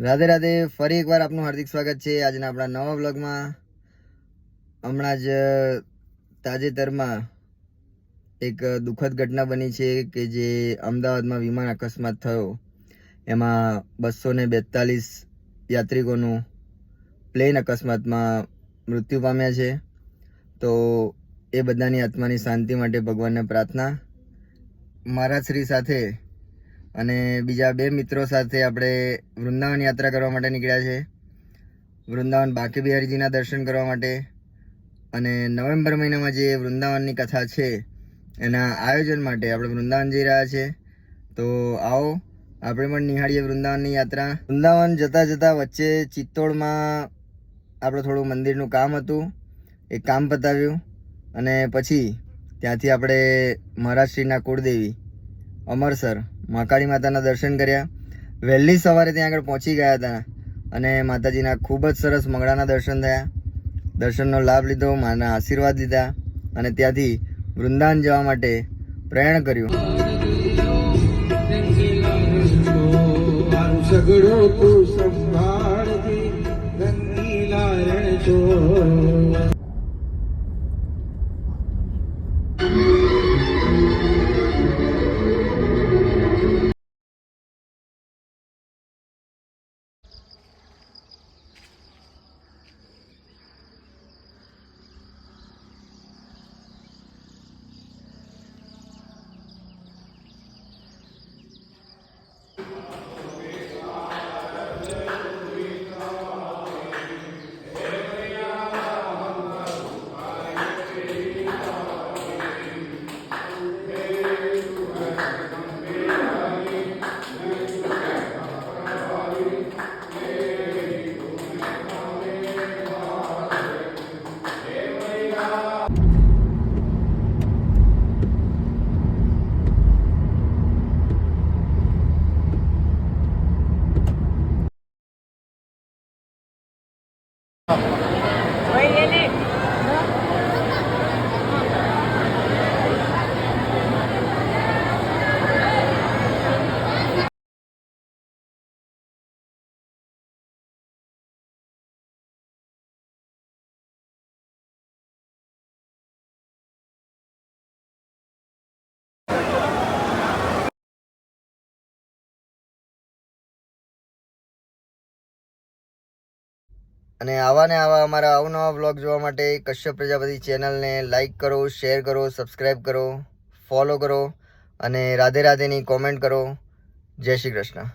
રાધે રાધે, ફરી એકવાર આપનું હાર્દિક સ્વાગત છે આજના આપણા નવા વ્લોગમાં। હમણાં જ તાજેતરમાં એક દુઃખદ ઘટના બની છે કે જે અમદાવાદમાં વિમાન અકસ્માત થયો, એમાં 242 યાત્રિકોનું પ્લેન અકસ્માતમાં મૃત્યુ પામ્યા છે। તો એ બધાની આત્માની શાંતિ માટે ભગવાનને પ્રાર્થના। મારા શ્રી સાથે અને બીજા 2 મિત્રો સાથે આપણે વૃંદાવન યાત્રા કરવા માટે નીકળ્યા છે। વૃંદાવન બાંકે બિહારીજીના દર્શન કરવા માટે। અને નવેમ્બર મહિનામાં જે વૃંદાવનની કથા છે એના આયોજન માટે આપણે વૃંદાવન જઈ રહ્યા છે। તો આવો આપણે પણ નિહાળીએ વૃંદાવનની યાત્રા। વૃંદાવન જતાં જતાં વચ્ચે ચિત્તોડમાં આપણે થોડું મંદિરનું કામ હતું, એ કામ પતાવ્યું અને પછી ત્યાંથી આપણે મહારાષ્ટ્રીના કુળદેવી અમરસર મહાકાળી માતાના દર્શન કર્યા। વહેલી સવારે ત્યાં આગળ પહોંચી ગયા હતા અને માતાજીના ખૂબ જ સરસ મંગળાના દર્શન થયા। દર્શનનો લાભ લીધો, માના આશીર્વાદ લીધા અને ત્યાંથી વૃંદાવન જવા માટે પ્રયાણ કર્યું। અને આવા ને આવા અમારા અવનવા વ્લોગ જોવા માટે કશ્યપ પ્રજાપતિ ચેનલને લાઈક કરો, શેર કરો, સબસ્ક્રાઈબ કરો, ફોલો કરો અને રાધે રાધેની કોમેન્ટ કરો। જય શ્રી કૃષ્ણ।